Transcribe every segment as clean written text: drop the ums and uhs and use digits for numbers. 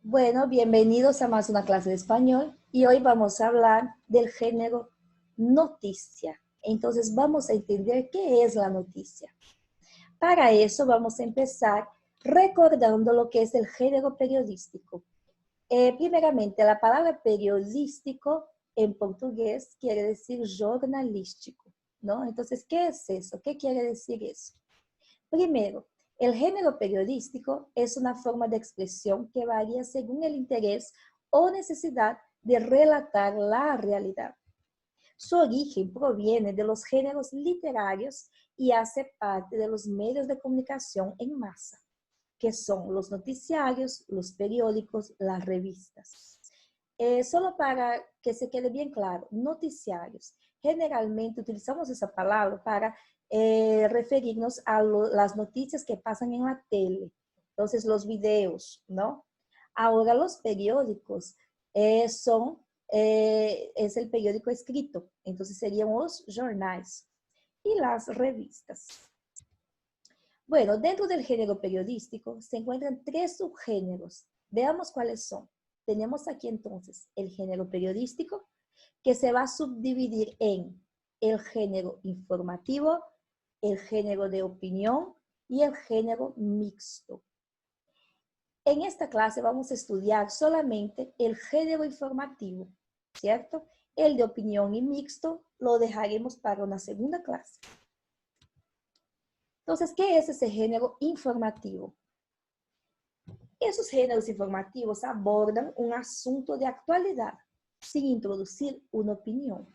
Bueno, bienvenidos a más una clase de español y hoy vamos a hablar del género noticia. Entonces vamos a entender qué es la noticia. Para eso vamos a empezar recordando lo que es el género periodístico. Primeramente, la palabra periodístico en portugués quiere decir jornalístico, ¿no? Entonces, ¿qué es eso? ¿Qué quiere decir eso? Primero, el género periodístico es una forma de expresión que varía según el interés o necesidad de relatar la realidad. Su origen proviene de los géneros literarios y hace parte de los medios de comunicación en masa, que son los noticiarios, los periódicos, las revistas. Solo para que se quede bien claro, noticiarios. Generalmente utilizamos esa palabra para referirnos a las noticias que pasan en la tele. Entonces, los videos, ¿no? Ahora, los periódicos es el periódico escrito. Entonces, serían los jornales y las revistas. Bueno, dentro del género periodístico se encuentran tres subgéneros. Veamos cuáles son. Tenemos aquí entonces el género periodístico, que se va a subdividir en el género informativo, el género de opinión y el género mixto. En esta clase vamos a estudiar solamente el género informativo, ¿cierto? El de opinión y mixto lo dejaremos para una segunda clase. Entonces, ¿qué es ese género informativo? Esos géneros informativos abordan un asunto de actualidad sin introducir una opinión.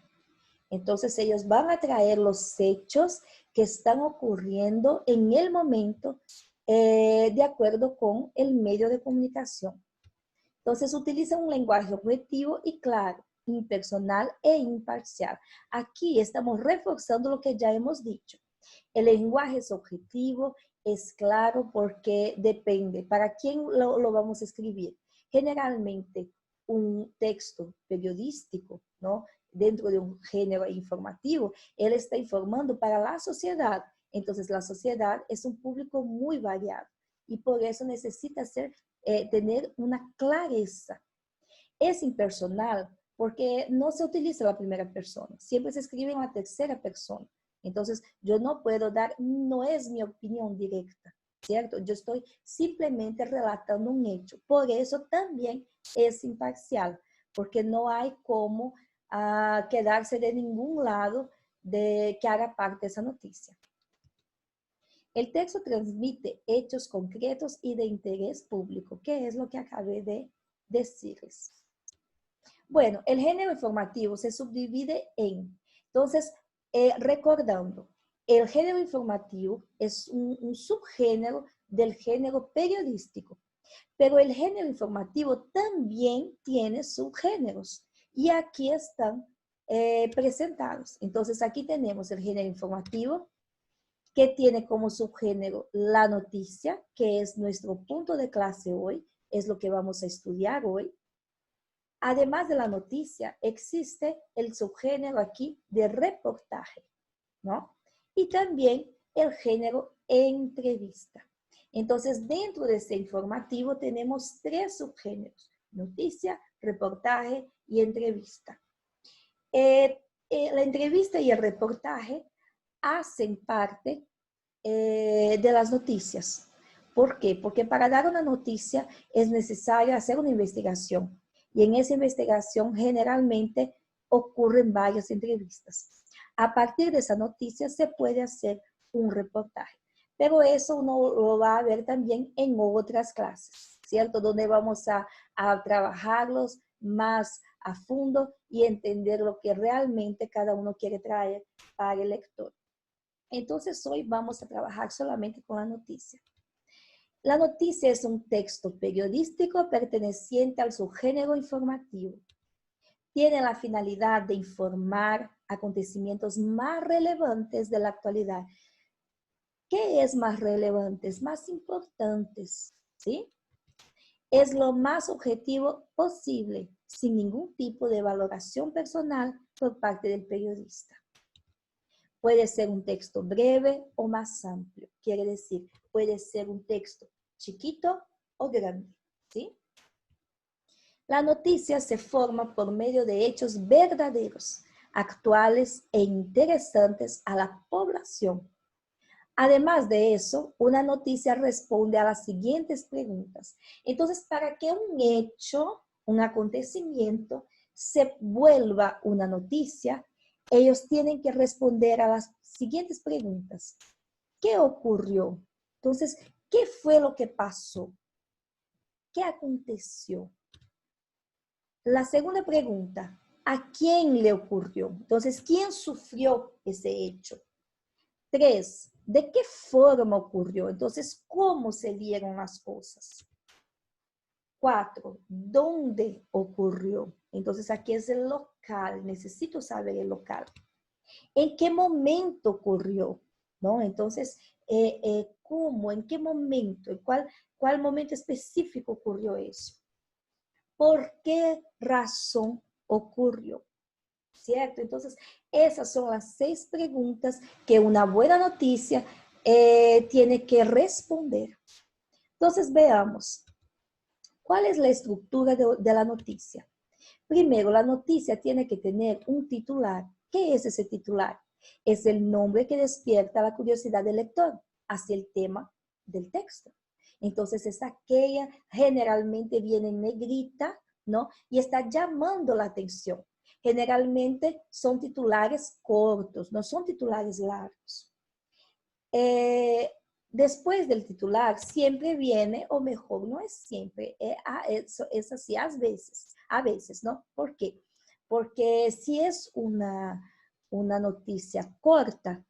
Entonces ellos van a traer los hechos que están ocurriendo en el momento de acuerdo con el medio de comunicación. Entonces utilizan un lenguaje objetivo y claro, impersonal e imparcial. Aquí estamos reforzando lo que ya hemos dicho. El lenguaje es objetivo, es claro porque depende para quién lo vamos a escribir. Generalmente un texto periodístico, ¿no? Dentro de un género informativo, él está informando para la sociedad. Entonces la sociedad es un público muy variado y por eso necesita tener una clareza. Es impersonal porque no se utiliza la primera persona, siempre se escribe en la tercera persona. Entonces, yo no puedo dar, no es mi opinión directa, ¿cierto? Yo estoy simplemente relatando un hecho. Por eso también es imparcial, porque no hay cómo quedarse de ningún lado de que haga parte de esa noticia. El texto transmite hechos concretos y de interés público, que es lo que acabé de decirles. Bueno, el género informativo se subdivide entonces, recordando, el género informativo es un subgénero del género periodístico, pero el género informativo también tiene subgéneros y aquí están presentados. Entonces, aquí tenemos el género informativo, que tiene como subgénero la noticia, que es nuestro punto de clase hoy, es lo que vamos a estudiar hoy. Además de la noticia, existe el subgénero aquí de reportaje, ¿no? Y también el género entrevista. Entonces, dentro de este informativo tenemos tres subgéneros: noticia, reportaje y entrevista. La entrevista y el reportaje hacen parte de las noticias. ¿Por qué? Porque para dar una noticia es necesario hacer una investigación. Y en esa investigación generalmente ocurren varias entrevistas. A partir de esa noticia se puede hacer un reportaje. Pero eso uno lo va a ver también en otras clases, ¿cierto? Donde vamos a trabajarlos más a fondo y entender lo que realmente cada uno quiere traer para el lector. Entonces hoy vamos a trabajar solamente con la noticia. La noticia es un texto periodístico perteneciente al subgénero informativo. Tiene la finalidad de informar acontecimientos más relevantes de la actualidad. ¿Qué es más relevantes? Más importantes, ¿sí? Es lo más objetivo posible, sin ningún tipo de valoración personal por parte del periodista. Puede ser un texto breve o más amplio. Quiere decir, puede ser un texto chiquito o grande, ¿sí? La noticia se forma por medio de hechos verdaderos, actuales e interesantes a la población. Además de eso, una noticia responde a las siguientes preguntas. Entonces, para que un hecho, un acontecimiento, se vuelva una noticia, ellos tienen que responder a las siguientes preguntas. ¿Qué ocurrió? Entonces, ¿qué fue lo que pasó? ¿Qué aconteció? La segunda pregunta, ¿a quién le ocurrió? Entonces, ¿quién sufrió ese hecho? 3, ¿de qué forma ocurrió? Entonces, ¿cómo se dieron las cosas? 4, ¿dónde ocurrió? Entonces, aquí es el local, necesito saber el local. ¿En qué momento ocurrió? ¿No? Entonces, ¿cómo? ¿En qué momento? ¿En cuál momento específico ocurrió eso? ¿Por qué razón ocurrió? ¿Cierto? Entonces, esas son las 6 preguntas que una buena noticia tiene que responder. Entonces, veamos, ¿cuál es la estructura de la noticia? Primero, la noticia tiene que tener un titular. ¿Qué es ese titular? Es el nombre que despierta la curiosidad del lector hacia el tema del texto. Entonces, es aquella, generalmente viene en negrita, ¿no? Y está llamando la atención. Generalmente son titulares cortos, no son titulares largos. Después del titular siempre viene, o mejor, no es siempre, es así a veces, ¿no? ¿Por qué? Porque si es una noticia corta,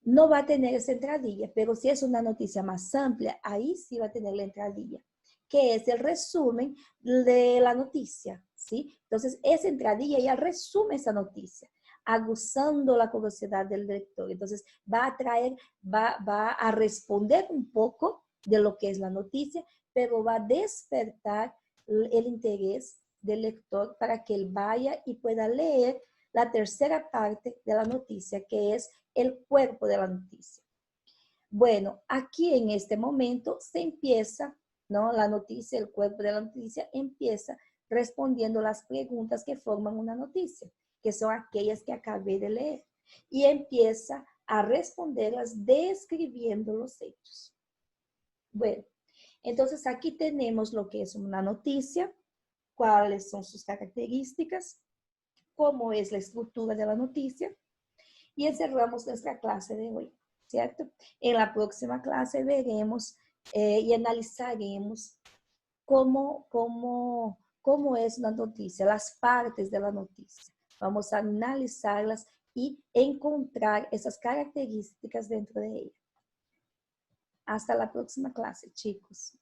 no va a tener esa entradilla, pero si es una noticia más amplia, ahí sí va a tener la entradilla, que es el resumen de la noticia, ¿sí? Entonces, esa entradilla ya resume esa noticia, aguzando la curiosidad del lector. Entonces, va a traer, va a responder un poco de lo que es la noticia, pero va a despertar el interés del lector para que él vaya y pueda leer la tercera parte de la noticia, que es el cuerpo de la noticia. Bueno, aquí en este momento se empieza, ¿no? La noticia, el cuerpo de la noticia empieza respondiendo las preguntas que forman una noticia, que son aquellas que acabé de leer, y empieza a responderlas describiendo los hechos. Bueno, entonces aquí tenemos lo que es una noticia, cuáles son sus características, cómo es la estructura de la noticia, y encerramos nuestra clase de hoy, ¿cierto? En la próxima clase veremos y analizaremos cómo es una noticia, las partes de la noticia. Vamos a analizarlas y encontrar esas características dentro de ella. Hasta la próxima clase, chicos.